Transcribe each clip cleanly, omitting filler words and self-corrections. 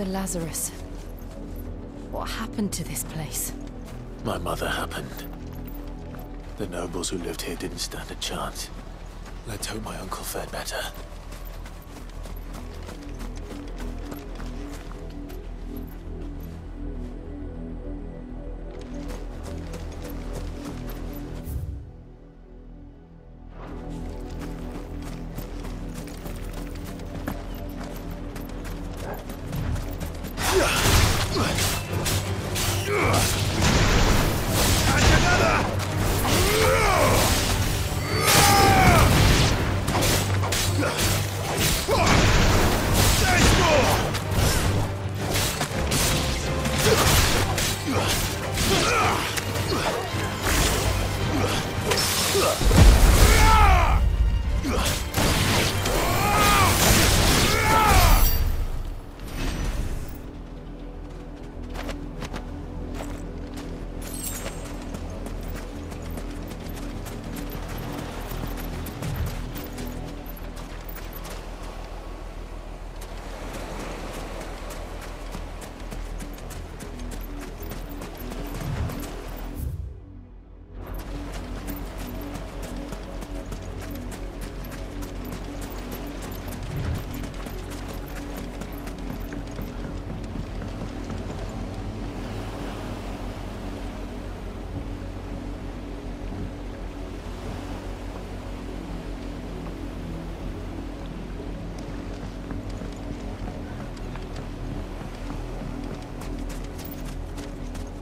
The Lazarus. What happened to this place? My mother happened. The nobles who lived here didn't stand a chance. Let's hope my uncle fared better.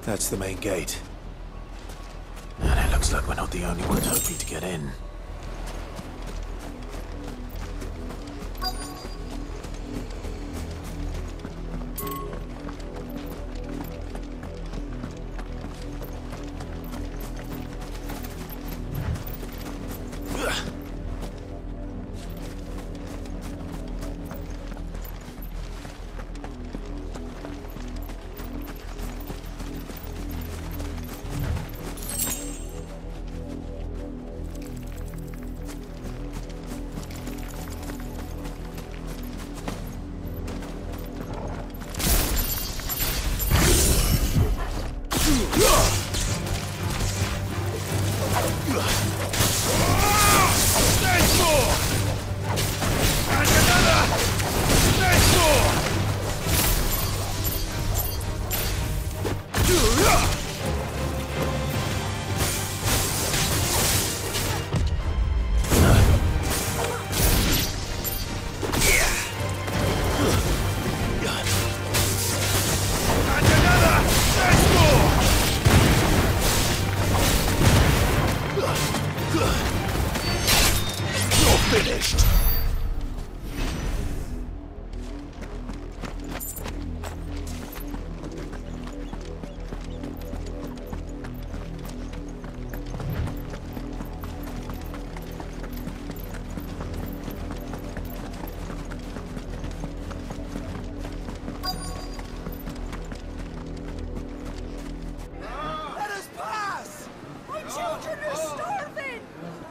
That's the main gate. And it looks like we're not the only ones hoping to get in.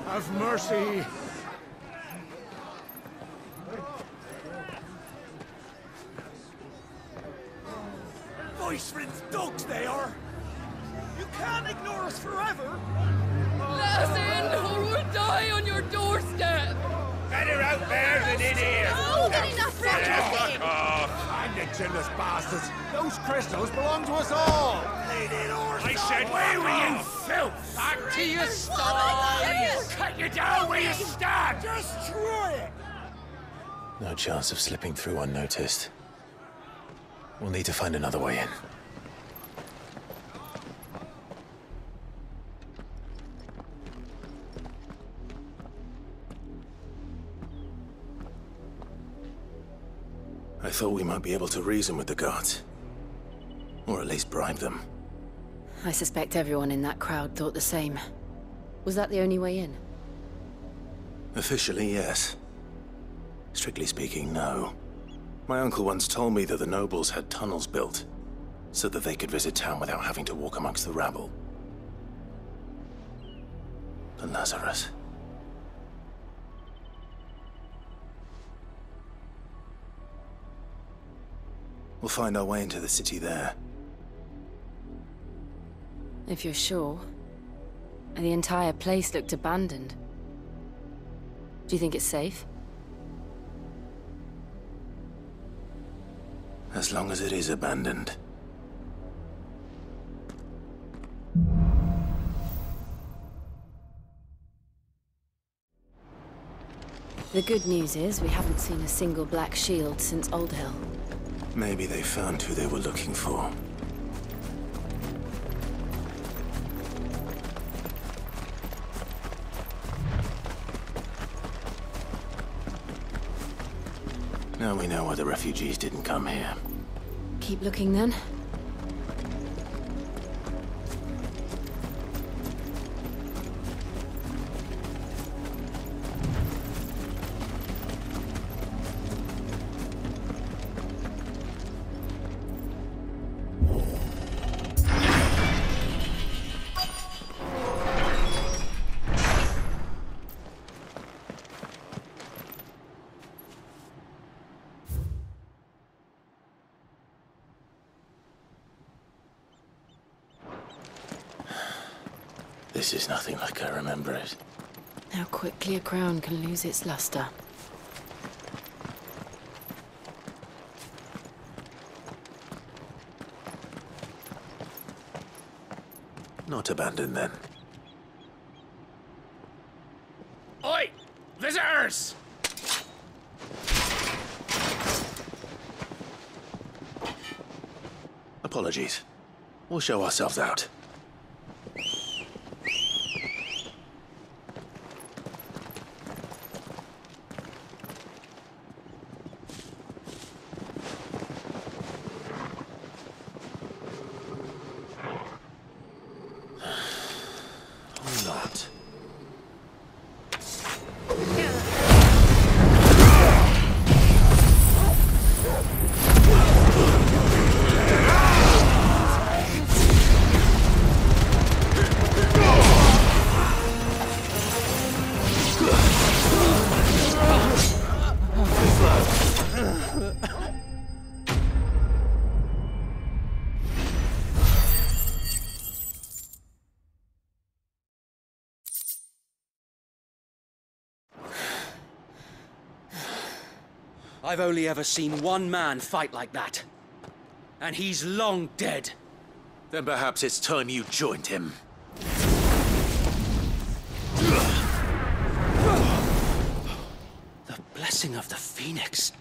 Have mercy! Voice-rinsed dogs they are! You can't ignore us forever! Let us in, or we'll die on your doorstep! Better out there than in here! Oh, good enough for Fuck off! And the jealous bastards! Those crystals belong to us all! I said, where were you, filth? Back to your stalls! Cut you down where you stand! Destroy it! No chance of slipping through unnoticed. We'll need to find another way in. I thought we might be able to reason with the guards. Or at least bribe them. I suspect everyone in that crowd thought the same. Was that the only way in? Officially, yes. Strictly speaking, no. My uncle once told me that the nobles had tunnels built, so that they could visit town without having to walk amongst the rabble. The Lazarus. We'll find our way into the city there. If you're sure. The entire place looked abandoned. Do you think it's safe? As long as it is abandoned. The good news is we haven't seen a single black shield since Old Hill. Maybe they found who they were looking for. Now we know why the refugees didn't come here. Keep looking then. This is nothing like I remember it. How quickly a crown can lose its luster. Not abandoned then. Oi! Visitors! Apologies. We'll show ourselves out. I've only ever seen one man fight like that. And he's long dead. Then perhaps it's time you joined him. The blessing of the Phoenix.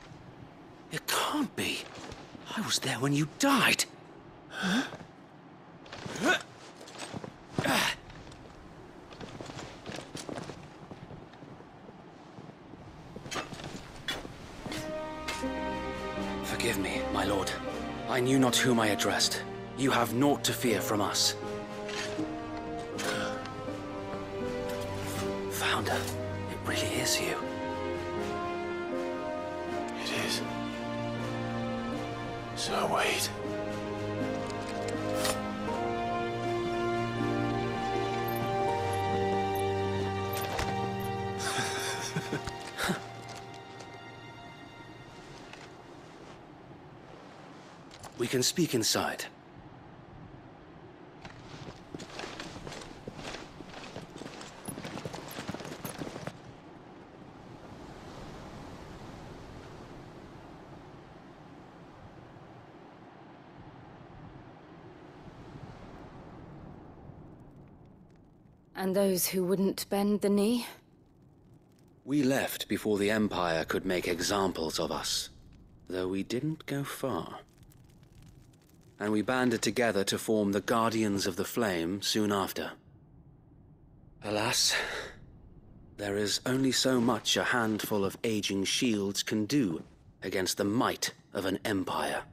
It can't be. I was there when you died. Huh? Forgive me, my lord. I knew not whom I addressed. You have naught to fear from us. Founder, it really is you. It is. So wait. We can speak inside. And those who wouldn't bend the knee? We left before the Empire could make examples of us, though we didn't go far. And we banded together to form the Guardians of the Flame soon after. Alas, there is only so much a handful of aging shields can do against the might of an empire.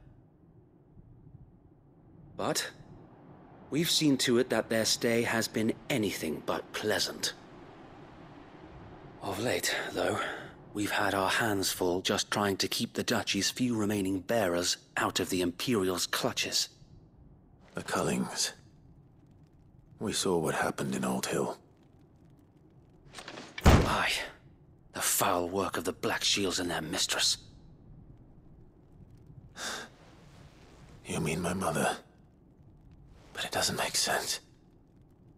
But we've seen to it that their stay has been anything but pleasant. Of late, though, we've had our hands full just trying to keep the Duchy's few remaining bearers out of the Imperial's clutches. The Cullings. We saw what happened in Old Hill. Aye. The foul work of the Black Shields and their mistress. You mean my mother? But it doesn't make sense.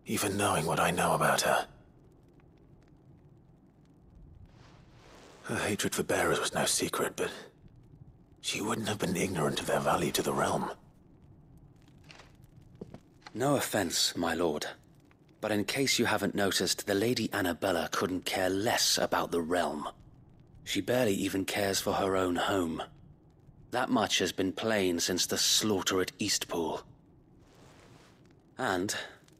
Even knowing what I know about her. Her hatred for bearers was no secret, but she wouldn't have been ignorant of their value to the realm. No offense, my lord. But in case you haven't noticed, the Lady Annabella couldn't care less about the realm. She barely even cares for her own home. That much has been plain since the slaughter at Eastpool. And,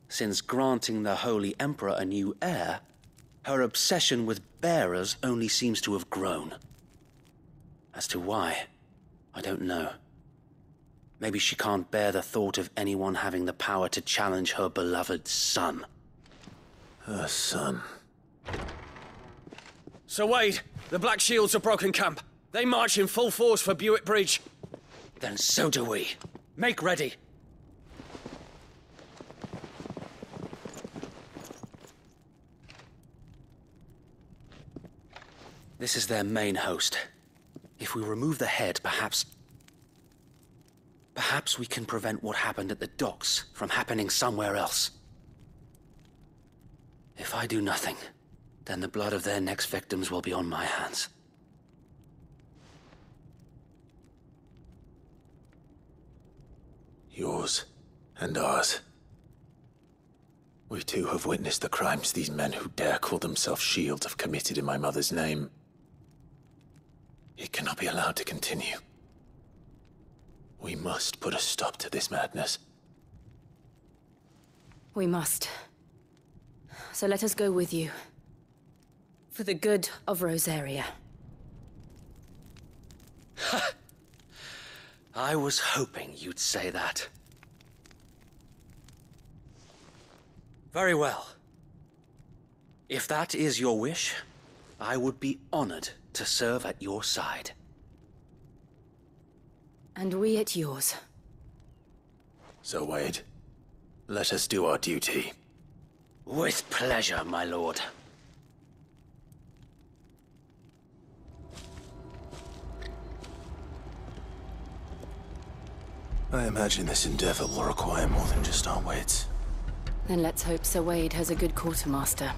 since granting the Holy Emperor a new heir, her obsession with bearers only seems to have grown. As to why, I don't know. Maybe she can't bear the thought of anyone having the power to challenge her beloved son. Her son. Sir Wade, the Black Shields have broken camp. They march in full force for Buick Bridge. Then so do we. Make ready. This is their main host. If we remove the head, perhaps we can prevent what happened at the docks from happening somewhere else. If I do nothing, then the blood of their next victims will be on my hands. Yours and ours. We too have witnessed the crimes these men who dare call themselves shields have committed in my mother's name. It cannot be allowed to continue. We must put a stop to this madness. We must. So let us go with you. For the good of Rosaria. I was hoping you'd say that. Very well. If that is your wish, I would be honored to serve at your side. And we at yours. So, Wade, let us do our duty. With pleasure, my lord. I imagine this endeavor will require more than just our wits. Then let's hope Sir Wade has a good quartermaster.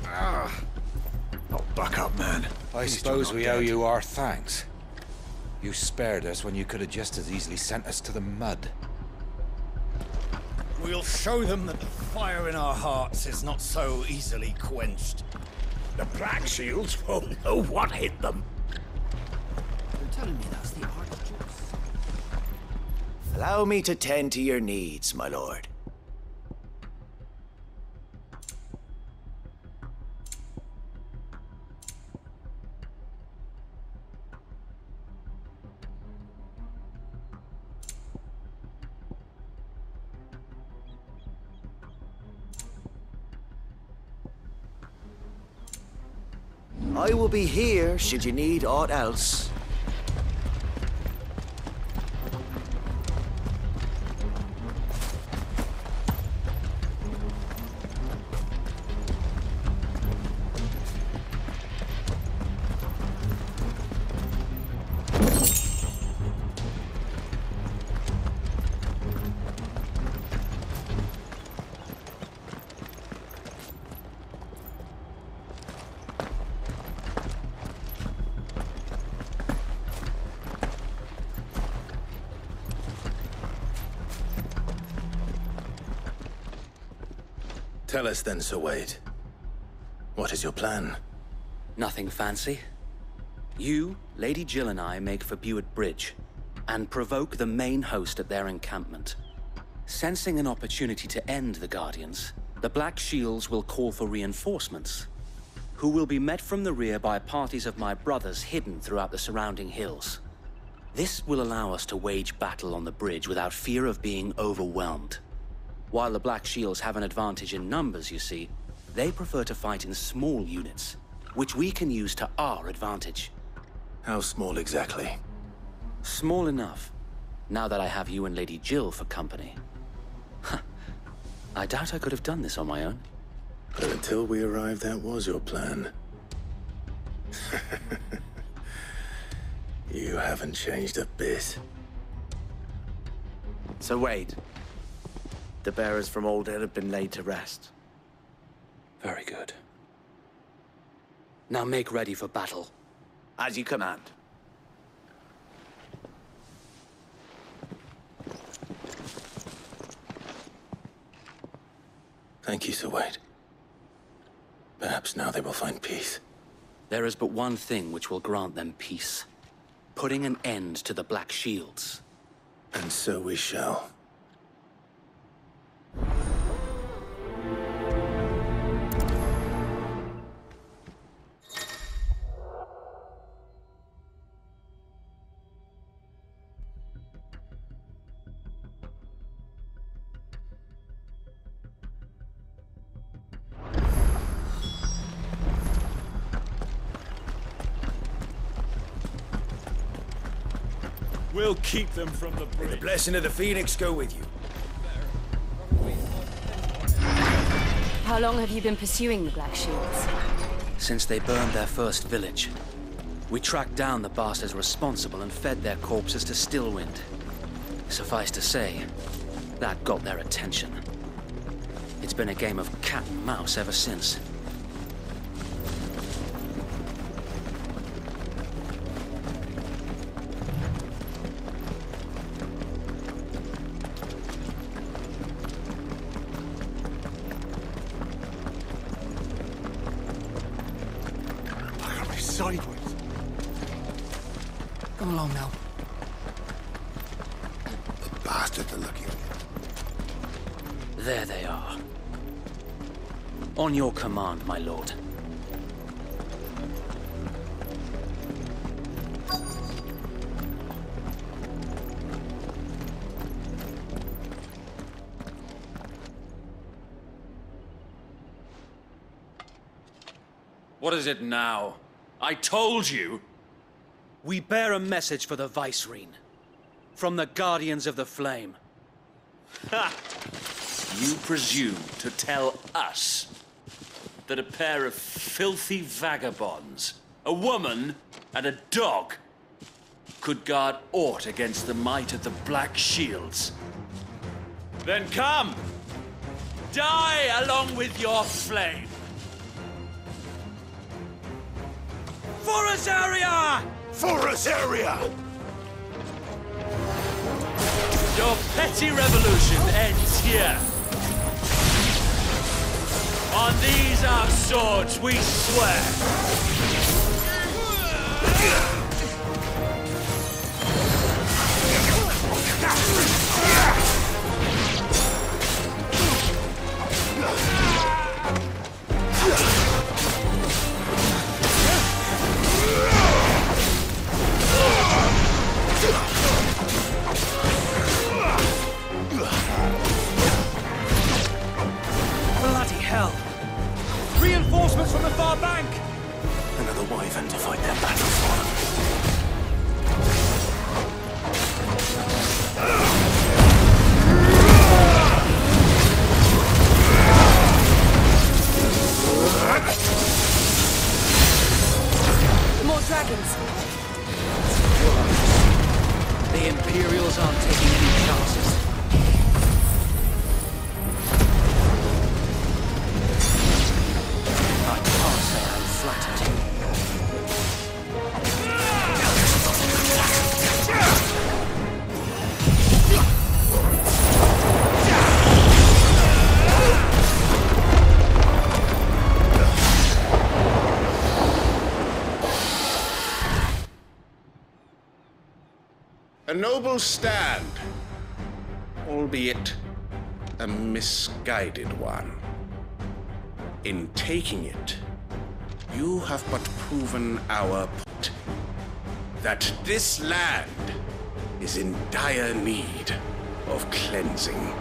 Oh, buck up, man. I suppose we owe you our thanks. You spared us when you could have just as easily sent us to the mud. We'll show them that the fire in our hearts is not so easily quenched. The Black Shields won't know what hit them. You're telling me that's the Archduke's? Allow me to tend to your needs, my lord. I will be here should you need aught else. Tell us then, Sir Wade. What is your plan? Nothing fancy. You, Lady Jill and I make for Buick Bridge, and provoke the main host at their encampment. Sensing an opportunity to end the Guardians, the Black Shields will call for reinforcements, who will be met from the rear by parties of my brothers hidden throughout the surrounding hills. This will allow us to wage battle on the bridge without fear of being overwhelmed. While the Black Shields have an advantage in numbers, you see, they prefer to fight in small units, which we can use to our advantage. How small exactly? Small enough, now that I have you and Lady Jill for company. I doubt I could have done this on my own. But until we arrived, that was your plan. You haven't changed a bit. So wait. The bearers from Old Hill have been laid to rest. Very good. Now make ready for battle. As you command. Thank you, Sir Wade. Perhaps now they will find peace. There is but one thing which will grant them peace. Putting an end to the Black Shields. And so we shall. We'll keep them from the bridge. May the blessing of the Phoenix go with you. How long have you been pursuing the Black Shields? Since they burned their first village. We tracked down the bastards responsible and fed their corpses to Stillwind. Suffice to say, that got their attention. It's been a game of cat and mouse ever since. Sideways. Come along now. The bastards are looking. There they are. On your command, my lord. What is it now? I told you! We bear a message for the Vicereine. From the Guardians of the Flame. Ha! You presume to tell us that a pair of filthy vagabonds, a woman and a dog, could guard aught against the might of the Black Shields? Then come! Die along with your flame! For Azaria! For Azaria! Your petty revolution ends here. On these our swords we swear. Bloody hell! Reinforcements from the far bank! Another wyvern to fight their battle for them. More dragons! The Imperials aren't taking any chances. I can't say I'm flattered. A noble stand, albeit a misguided one. In taking it, you have but proven our point that this land is in dire need of cleansing.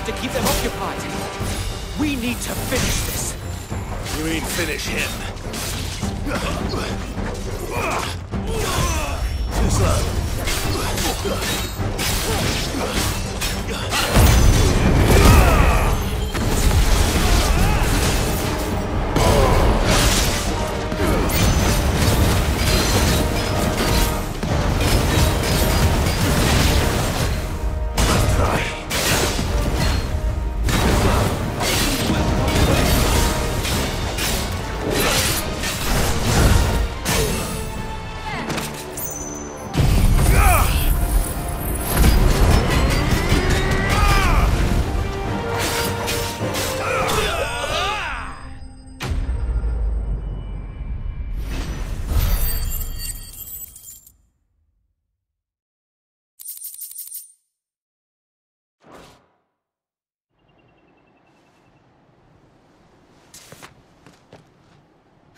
enough to keep them occupied. We need to finish this. You mean finish him? Too slow.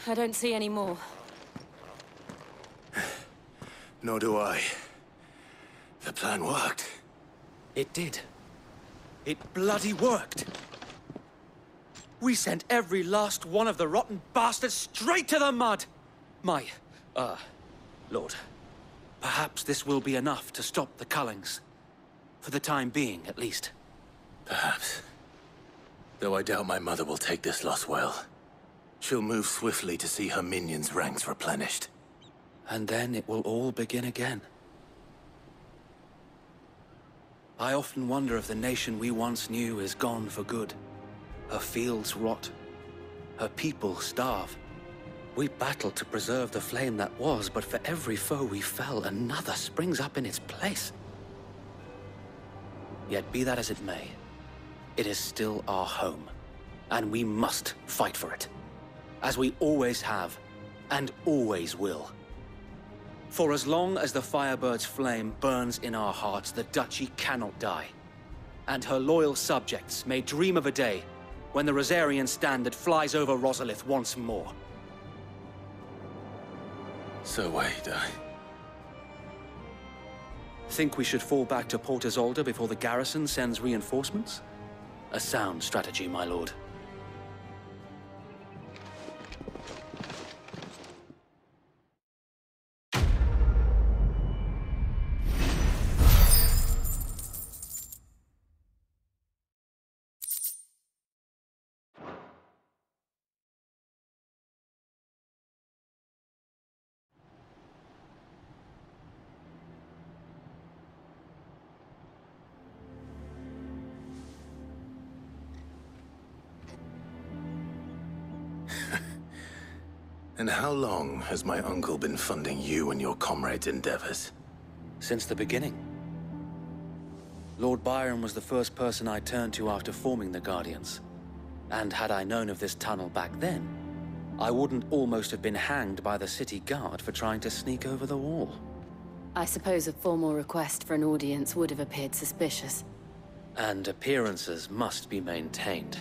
I don't see any more. Nor do I. The plan worked. It did. It bloody worked. We sent every last one of the rotten bastards straight to the mud! My, Lord, perhaps this will be enough to stop the Cullings. For the time being, at least. Perhaps. Though I doubt my mother will take this loss well. She'll move swiftly to see her minions' ranks replenished. And then it will all begin again. I often wonder if the nation we once knew is gone for good. Her fields rot. Her people starve. We battled to preserve the flame that was, but for every foe we fell, another springs up in its place. Yet be that as it may, it is still our home, and we must fight for it. As we always have, and always will. For as long as the Firebird's flame burns in our hearts, the Duchy cannot die. And her loyal subjects may dream of a day when the Rosarian standard flies over Rosalith once more. So wait, Think we should fall back to Port Isolde before the garrison sends reinforcements? A sound strategy, my lord. And how long has my uncle been funding you and your comrades' endeavors? Since the beginning. Lord Byron was the first person I turned to after forming the Guardians. And had I known of this tunnel back then, I wouldn't almost have been hanged by the city guard for trying to sneak over the wall. I suppose a formal request for an audience would have appeared suspicious. And appearances must be maintained.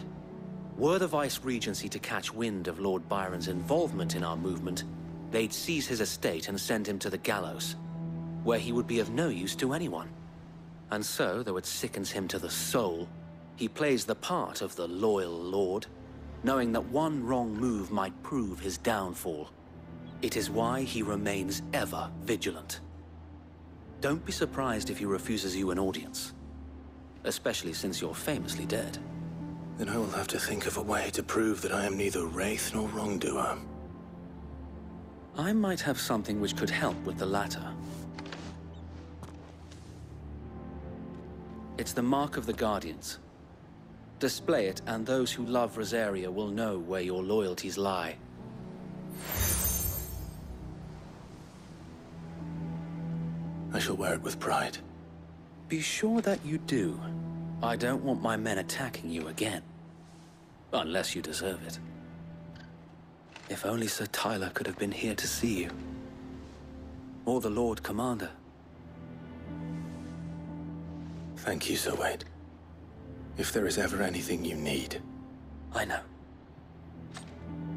Were the Vice-Regency to catch wind of Lord Byron's involvement in our movement, they'd seize his estate and send him to the gallows, where he would be of no use to anyone. And so, though it sickens him to the soul, he plays the part of the loyal lord, knowing that one wrong move might prove his downfall. It is why he remains ever vigilant. Don't be surprised if he refuses you an audience, especially since you're famously dead. Then I will have to think of a way to prove that I am neither wraith nor wrongdoer. I might have something which could help with the latter. It's the mark of the Guardians. Display it, and those who love Rosaria will know where your loyalties lie. I shall wear it with pride. Be sure that you do. I don't want my men attacking you again. Unless you deserve it. If only Sir Tyler could have been here to see you. Or the Lord Commander. Thank you, Sir Wade. If there is ever anything you need. I know.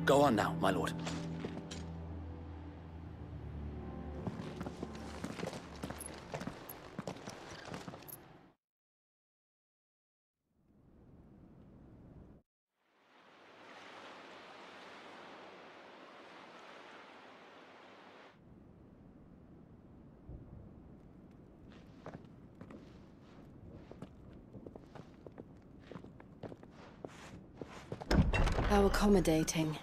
Go on now, my lord. How accommodating.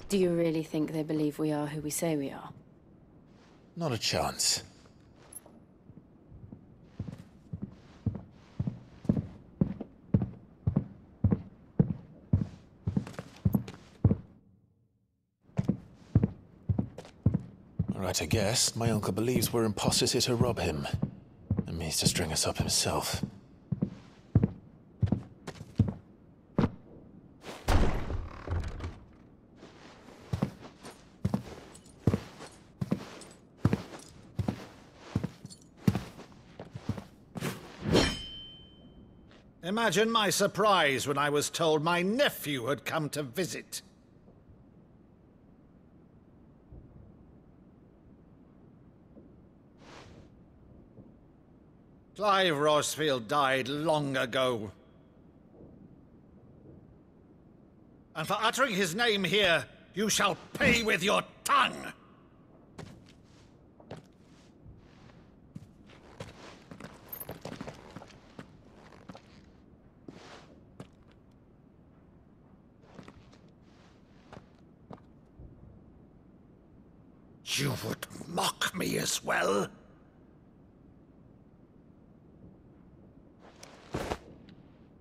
Do you really think they believe we are who we say we are? Not a chance. Right, I guess. My uncle believes we're imposters here to rob him, and means to string us up himself. Imagine my surprise when I was told my nephew had come to visit. Clive Rosfield died long ago. And for uttering his name here, you shall pay with your tongue! You would mock me as well?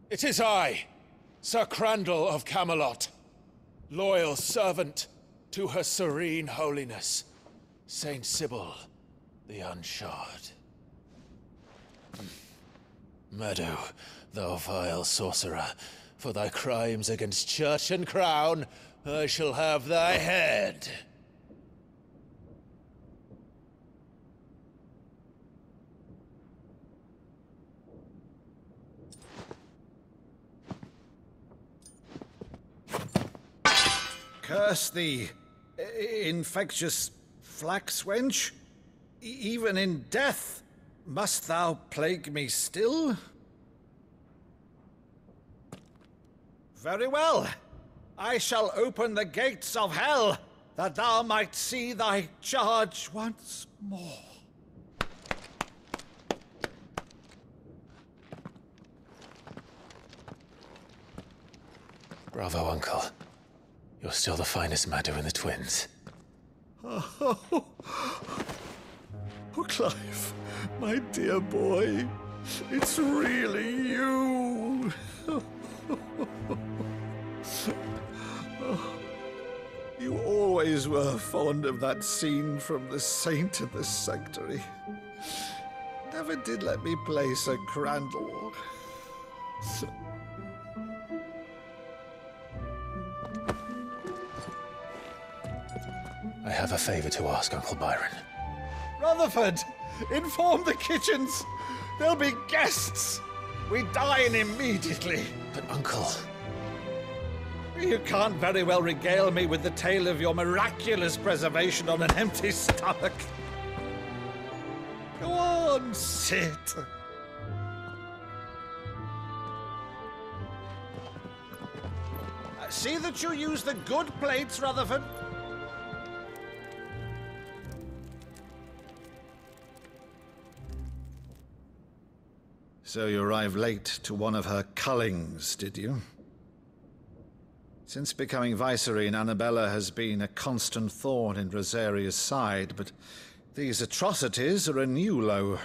It is I, Sir Crandall of Camelot, loyal servant to Her Serene Holiness, Saint Sybil the Unshod. Meadow, thou vile sorcerer, for thy crimes against church and crown, I shall have thy head. Curse thee, infectious flax wench. Even in death, must thou plague me still? Very well. I shall open the gates of hell, that thou might see thy charge once more. Bravo, Uncle. You're still the finest Maddu in the twins. Oh, Clive, my dear boy, it's really you. You always were fond of that scene from The Saint in the Sanctuary. Never did let me play Sir Crandall. I have a favor to ask, Uncle Byron. Rutherford, inform the kitchens. There'll be guests. We dine immediately. But, Uncle... You can't very well regale me with the tale of your miraculous preservation on an empty stomach. Go on, sit. See that you use the good plates, Rutherford. So you arrived late to one of her cullings, did you? Since becoming Vicereine, Annabella has been a constant thorn in Rosaria's side, but these atrocities are a new low.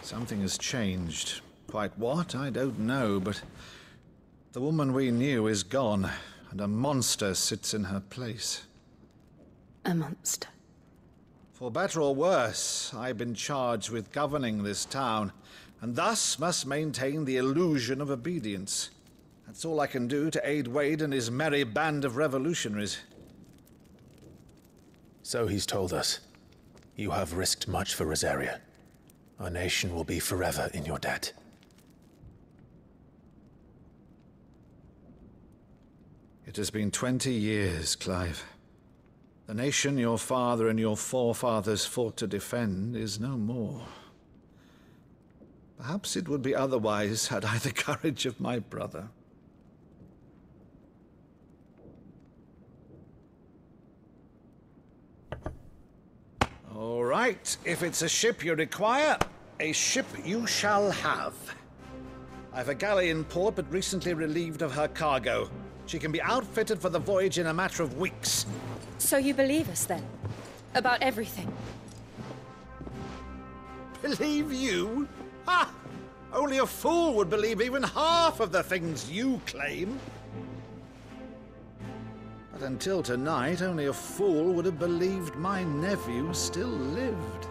Something has changed. Quite what, I don't know, but the woman we knew is gone, and a monster sits in her place. A monster? For better or worse, I've been charged with governing this town, and thus must maintain the illusion of obedience. That's all I can do to aid Wade and his merry band of revolutionaries. So he's told us. You have risked much for Rosaria. Our nation will be forever in your debt. It has been 20 years, Clive. The nation your father and your forefathers fought to defend is no more. Perhaps it would be otherwise had I the courage of my brother. All right, if it's a ship you require, a ship you shall have. I've a galley in port, but recently relieved of her cargo. She can be outfitted for the voyage in a matter of weeks. So you believe us, then? About everything? Believe you? Ha! Only a fool would believe even half of the things you claim. But until tonight, only a fool would have believed my nephew still lived.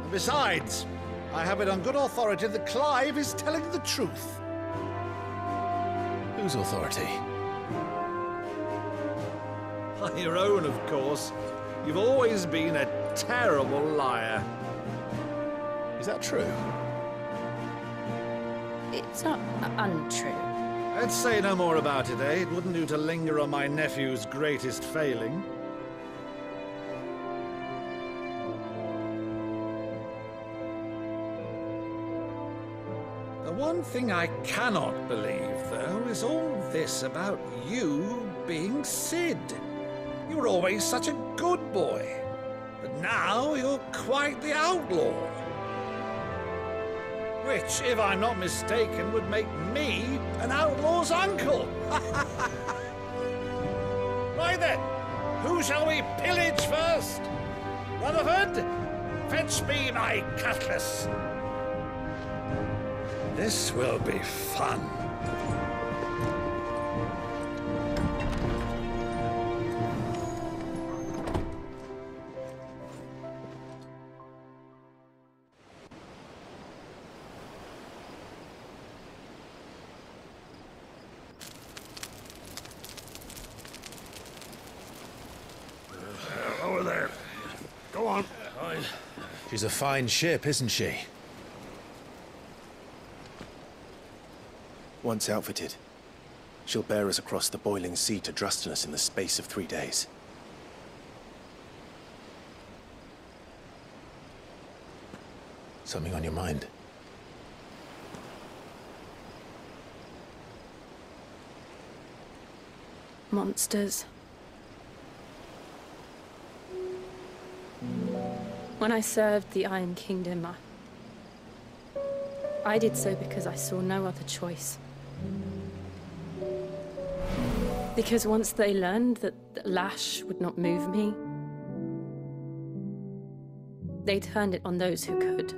And besides, I have it on good authority that Clive is telling the truth. Whose authority? On your own, of course. You've always been a terrible liar. Is that true? It's not untrue. Let's say no more about it, eh? It wouldn't do to linger on my nephew's greatest failing. The one thing I cannot believe, though, is all this about you being Sid. You were always such a good boy, but now you're quite the outlaw. Which, if I'm not mistaken, would make me an outlaw's uncle. Right then, who shall we pillage first? Rutherford, fetch me my cutlass. This will be fun. Over there. Go on. She's a fine ship, isn't she? Once outfitted, she'll bear us across the boiling sea to Drustinus in the space of 3 days. Something on your mind? Monsters. When I served the Iron Kingdom, I did so because I saw no other choice. Because once they learned that the lash would not move me, they turned it on those who could.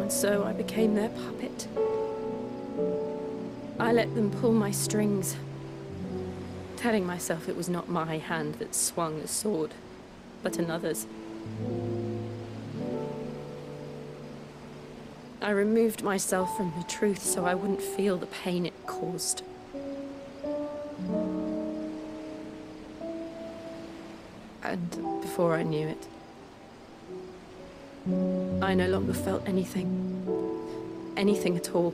And so I became their puppet. I let them pull my strings, telling myself it was not my hand that swung the sword, but another's. I removed myself from the truth so I wouldn't feel the pain it caused. And before I knew it, I no longer felt anything. Anything at all.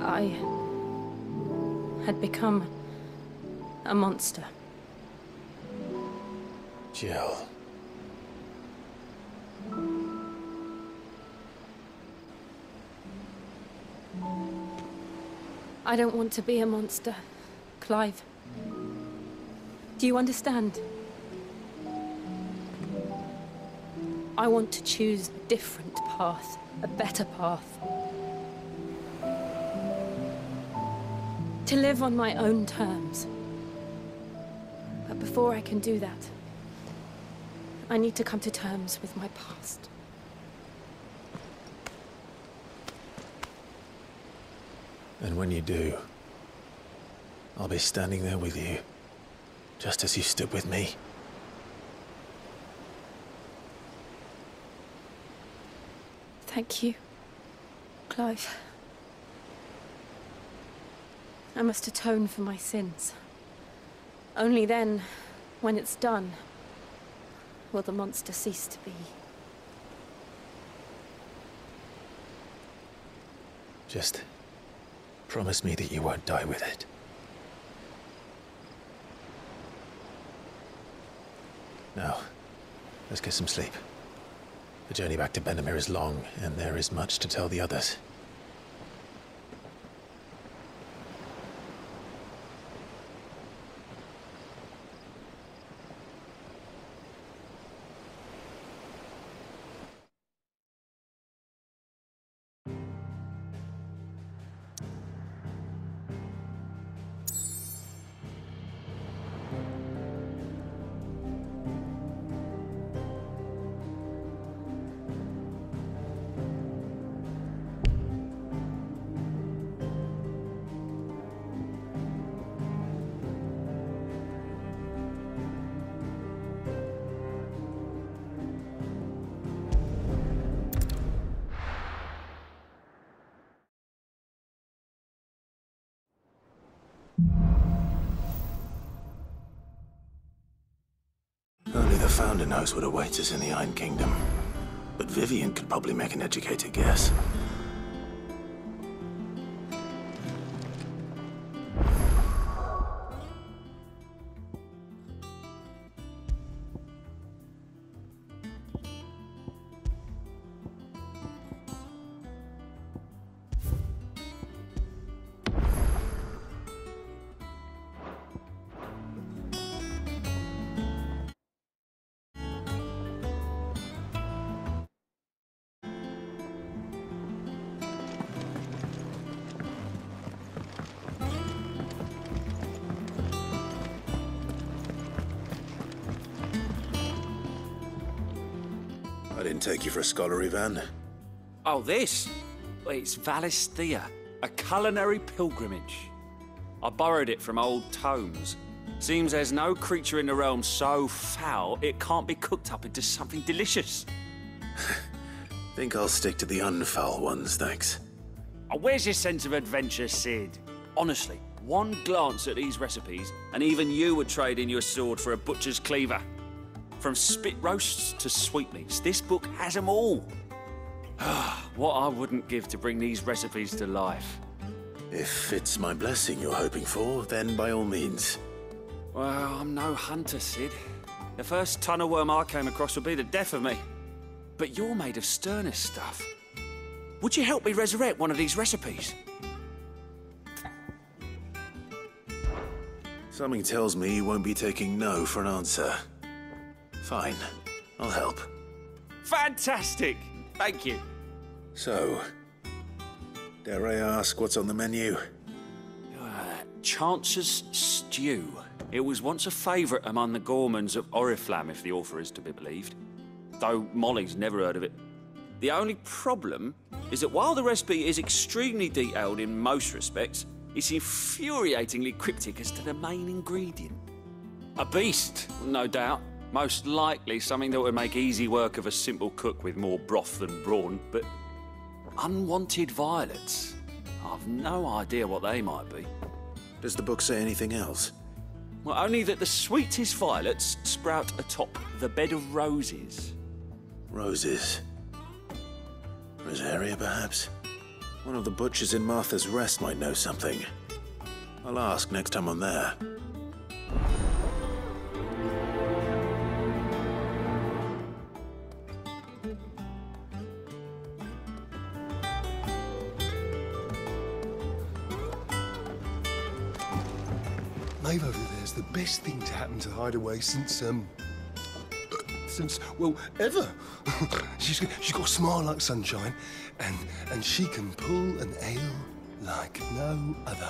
I had become a monster. Jill. I don't want to be a monster, Clive. Do you understand? I want to choose a different path, a better path. To live on my own terms. But before I can do that, I need to come to terms with my past. And when you do, I'll be standing there with you, just as you stood with me. Thank you, Clive. I must atone for my sins. Only then, when it's done, will the monster cease to be. Just promise me that you won't die with it. Now, let's get some sleep. The journey back to Benamir is long, and there is much to tell the others. the founder knows what awaits us in the Iron Kingdom. But Vivian could probably make an educated guess. I didn't take you for a scholarly van. Oh, this? Well, it's Valisthea, a culinary pilgrimage. I borrowed it from old tomes. Seems there's no creature in the realm so foul it can't be cooked up into something delicious. Think I'll stick to the unfoul ones, thanks. Oh, where's your sense of adventure, Sid? Honestly, one glance at these recipes, and even you would trade in your sword for a butcher's cleaver. From spit roasts to sweetmeats, this book has them all. What I wouldn't give to bring these recipes to life. If it's my blessing you're hoping for, then by all means. Well, I'm no hunter, Sid. The first tunnel worm I came across would be the death of me. But you're made of sterner stuff. Would you help me resurrect one of these recipes? Something tells me you won't be taking no for an answer. Fine, I'll help. Fantastic! Thank you. So, dare I ask what's on the menu? Chance's Stew. It was once a favourite among the gourmands of Oriflamme, if the author is to be believed. Though Molly's never heard of it. The only problem is that while the recipe is extremely detailed in most respects, it's infuriatingly cryptic as to the main ingredient. A beast, no doubt. Most likely something that would make easy work of a simple cook with more broth than brawn, but unwanted violets. I've no idea what they might be. Does the book say anything else? Well, only that the sweetest violets sprout atop the bed of roses. Roses. Rosaria, perhaps? One of the butchers in Martha's Rest might know something. I'll ask next time I'm there. Maeve over there's the best thing to happen to Hideaway since, well, ever. she's got a smile like sunshine, and she can pull an ale like no other.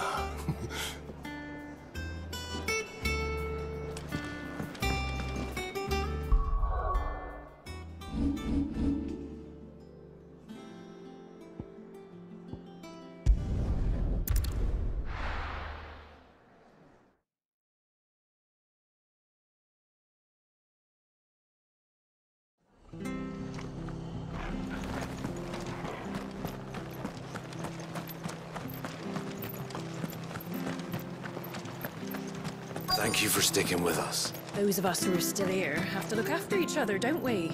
Thank you for sticking with us. Those of us who are still here have to look after each other, don't we?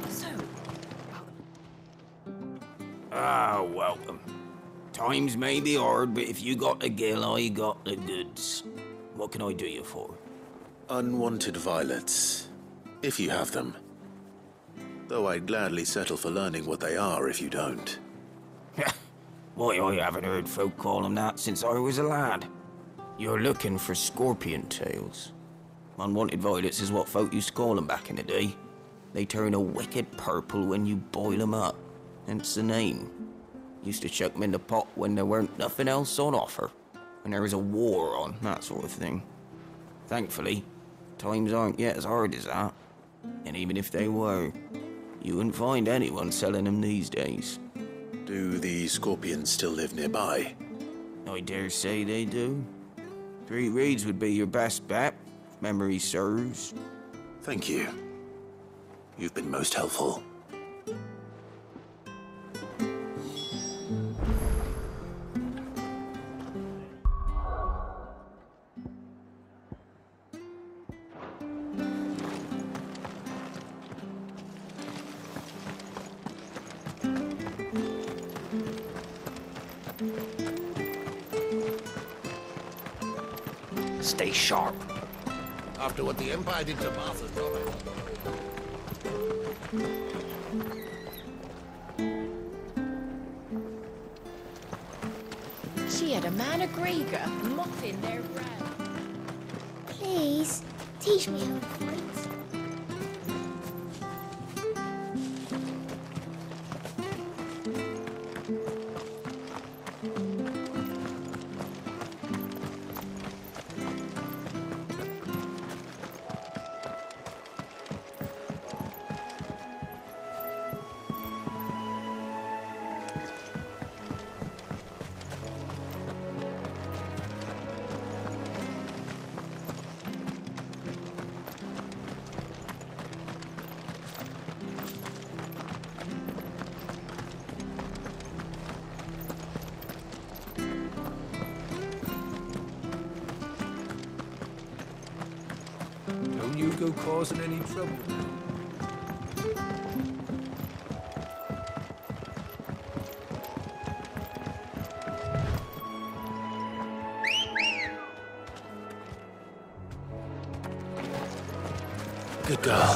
So... welcome. Times may be hard, but if you got the gill, I got the goods. What can I do you for? Unwanted violets, if you have them. Though I'd gladly settle for learning what they are if you don't. Why, I haven't heard folk call them that since I was a lad. You're looking for scorpion tails. Unwanted violets is what folk used to call them back in the day. They turn a wicked purple when you boil them up, hence the name. Used to chuck them in the pot when there weren't nothing else on offer, when there was a war on, that sort of thing. Thankfully, times aren't yet as hard as that. And even if they were, you wouldn't find anyone selling them these days. Do the scorpions still live nearby? I dare say they do. 3 reeds would be your best bet, if memory serves. Thank you. You've been most helpful. Stay sharp. After what the Empire did to Martha's daughter. She had a man of Grieger mopping their ground. Please, teach me how to fight. Don't you go causing any trouble now. Good girl.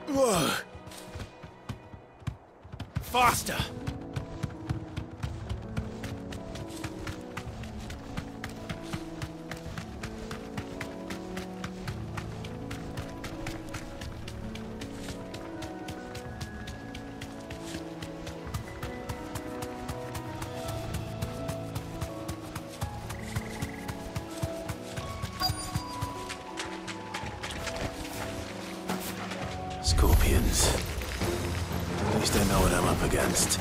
Whoa! Faster! Scorpions. At least I know what I'm up against.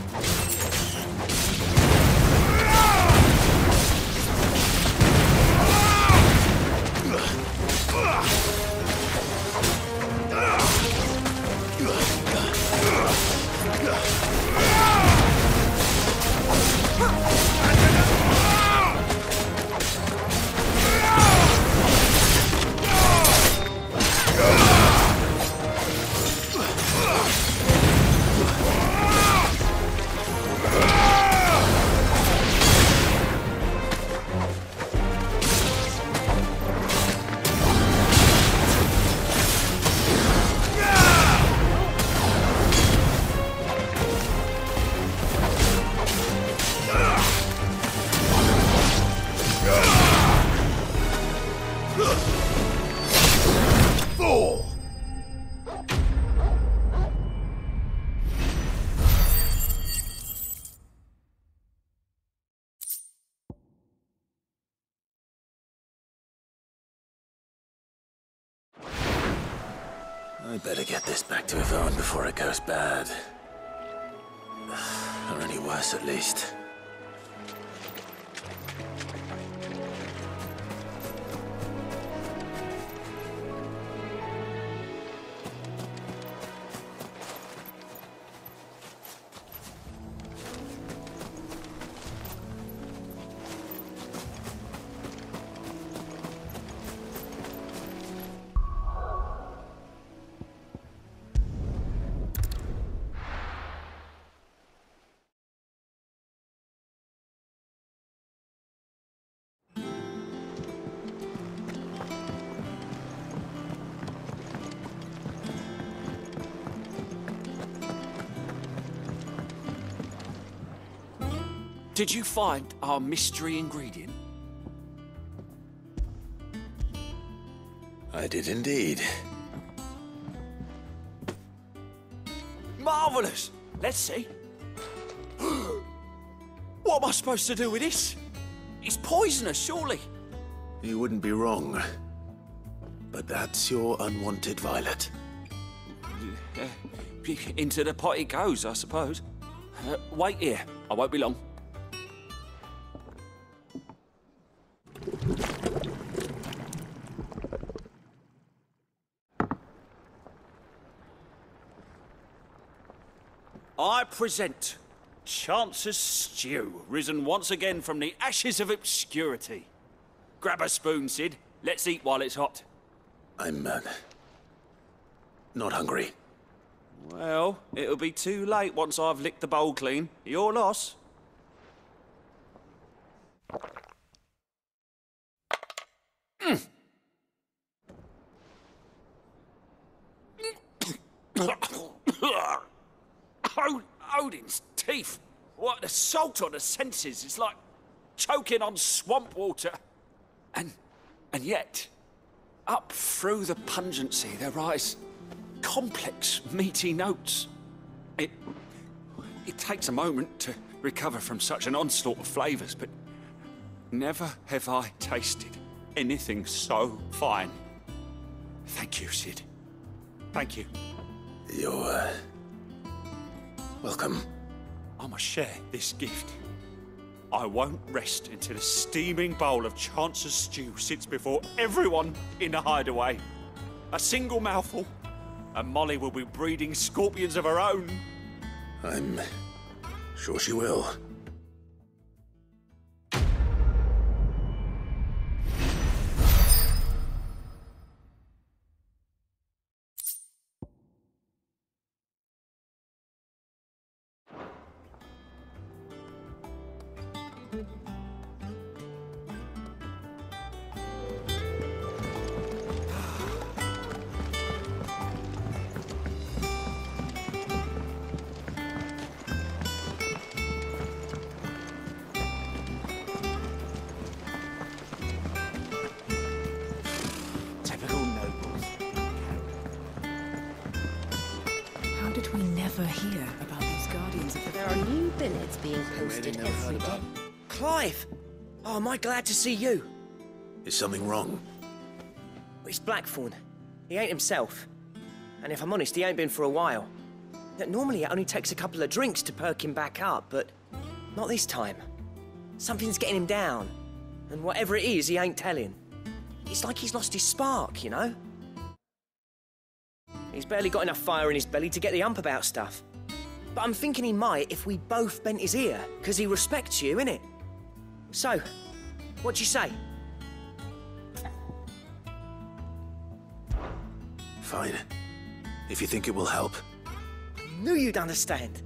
I better get this back to Yvonne before it goes bad. Or any worse, at least. Did you find our mystery ingredient? I did indeed. Marvellous! Let's see. What am I supposed to do with this? It's poisonous, surely. You wouldn't be wrong. But that's your unwanted violet. Into the pot it goes, I suppose. Wait here. I won't be long. I present Chance's Stew, risen once again from the ashes of obscurity. Grab a spoon, Sid. Let's eat while it's hot. I'm, not hungry. Well, it'll be too late once I've licked the bowl clean. Your loss. Odin's teeth. What an assault on the senses. It's like choking on swamp water. And yet, up through the pungency, there rise complex, meaty notes. It takes a moment to recover from such an onslaught of flavours, but never have I tasted anything so fine. Thank you, Sid. Thank you. You're, welcome. I must share this gift. I won't rest until a steaming bowl of Chance's stew sits before everyone in the hideaway. A single mouthful, and Molly will be breeding scorpions of her own. I'm sure she will. Hear about these guardians of the... There are new billets being posted every day. Clive! Oh, am I glad to see you? Is something wrong? It's Blackthorn. He ain't himself. And if I'm honest, he ain't been for a while. Normally it only takes a couple of drinks to perk him back up, but not this time. Something's getting him down. And whatever it is, he ain't telling. It's like he's lost his spark, you know? He's barely got enough fire in his belly to get the ump about stuff. But I'm thinking he might if we both bent his ear, because he respects you, innit? So, what do you say? Fine. If you think it will help. I knew you'd understand.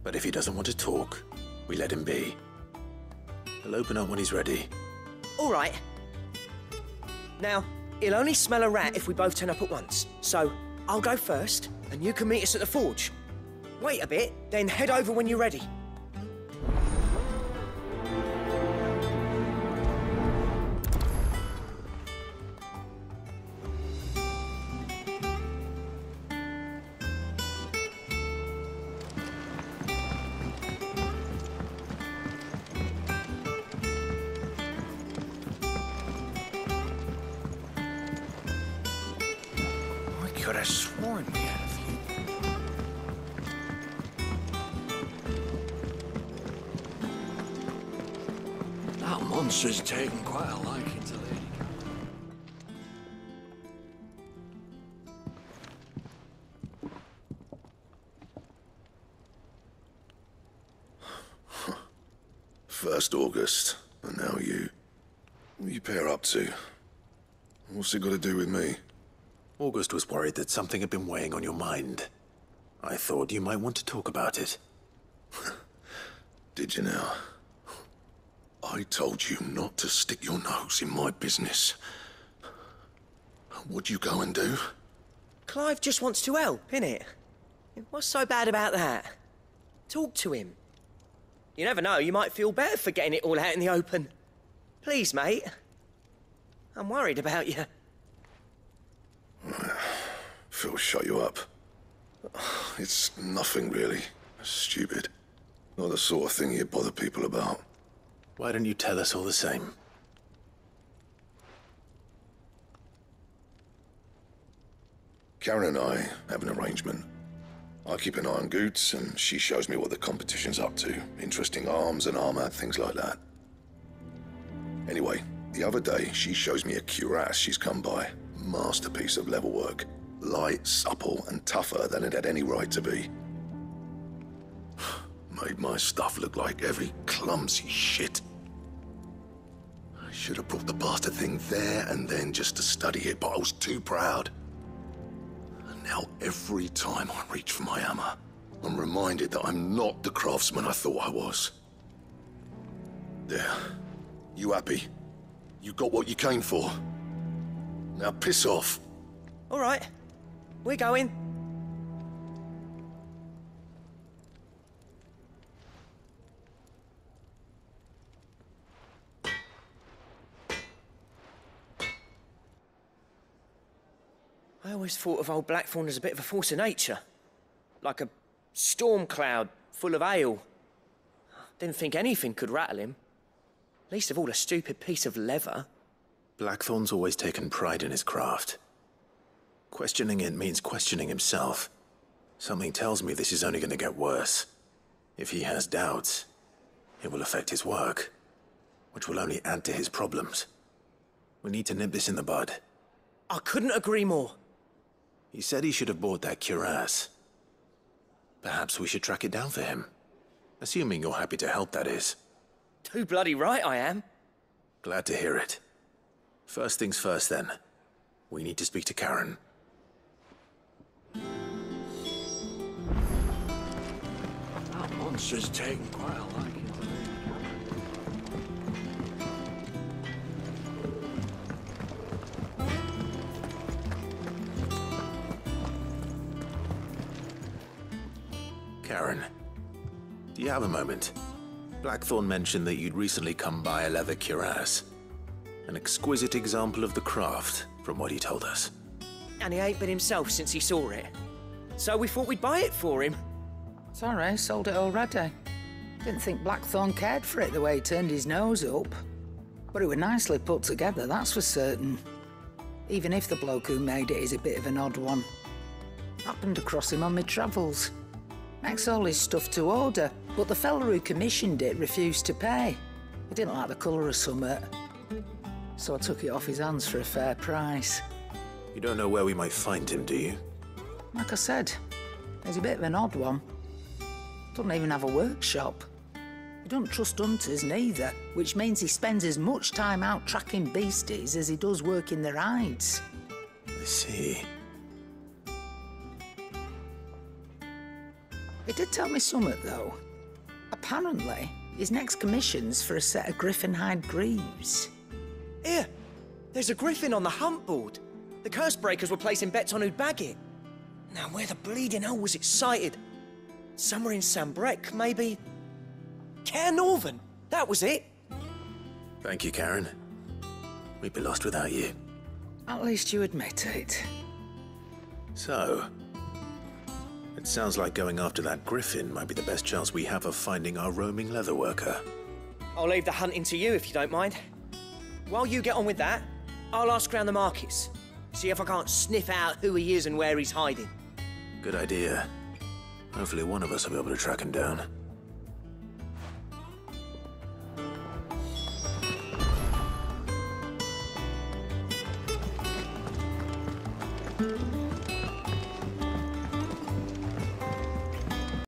But if he doesn't want to talk, we let him be. He'll open up when he's ready. All right. Now, he'll only smell a rat if we both turn up at once, so I'll go first, and you can meet us at the forge. Wait a bit, then head over when you're ready. I could have sworn we had a few. That monster's taken quite a liking to Lady. First August, and now you. What are you pair up to? What's it got to do with me? August was worried that something had been weighing on your mind. I thought you might want to talk about it. Did you now? I told you not to stick your nose in my business. What'd you go and do? Clive just wants to help, innit? What's so bad about that? Talk to him. You never know, you might feel better for getting it all out in the open. Please, mate. I'm worried about you. Phil shut you up. It's nothing really. Stupid. Not the sort of thing you bother people about. Why don't you tell us all the same? Karen and I have an arrangement. I keep an eye on Goots, and she shows me what the competition's up to. Interesting arms and armor, things like that. Anyway, the other day, she shows me a cuirass she's come by. Masterpiece of level work. Light, supple, and tougher than it had any right to be. Made my stuff look like heavy, clumsy shit. I should have brought the bastard thing there and then just to study it, but I was too proud. And now every time I reach for my hammer, I'm reminded that I'm not the craftsman I thought I was. There. You happy? You got what you came for. Now piss off. All right. We're going. I always thought of old Blackthorn as a bit of a force of nature. Like a storm cloud full of ale. Didn't think anything could rattle him. Least of all a stupid piece of leather. Blackthorn's always taken pride in his craft. Questioning it means questioning himself. Something tells me this is only going to get worse. If he has doubts, it will affect his work, which will only add to his problems. We need to nip this in the bud. I couldn't agree more. He said he should have bought that cuirass. Perhaps we should track it down for him. Assuming you're happy to help, that is. Too bloody right I am. Glad to hear it. First things first, then. We need to speak to Karen. That monster's taking quite a liking to me. Karen, do you have a moment? Blackthorn mentioned that you'd recently come by a leather cuirass. An exquisite example of the craft, from what he told us. And he ain't been himself since he saw it. So we thought we'd buy it for him. Sorry, sold it already. Didn't think Blackthorn cared for it the way he turned his nose up. But it was nicely put together, that's for certain. Even if the bloke who made it is a bit of an odd one. Happened across him on my travels. Makes all his stuff to order, but the fella who commissioned it refused to pay. He didn't like the colour of summit. So I took it off his hands for a fair price. You don't know where we might find him, do you? Like I said, he's a bit of an odd one. Doesn't even have a workshop. He don't trust hunters neither, which means he spends as much time out tracking beasties as he does working their hides. I see. He did tell me something, though. Apparently, his next commission's for a set of griffin hide greaves. Here, there's a griffin on the hunt board. The curse breakers were placing bets on who'd bag it. Now, where the bleeding hell was it sighted? Somewhere in Sambrec, maybe? Caer Northern, that was it. Thank you, Karen. We'd be lost without you. At least you admit it. So, it sounds like going after that griffin might be the best chance we have of finding our roaming leatherworker. I'll leave the hunting to you if you don't mind. While you get on with that, I'll ask around the markets. See if I can't sniff out who he is and where he's hiding. Good idea. Hopefully one of us will be able to track him down.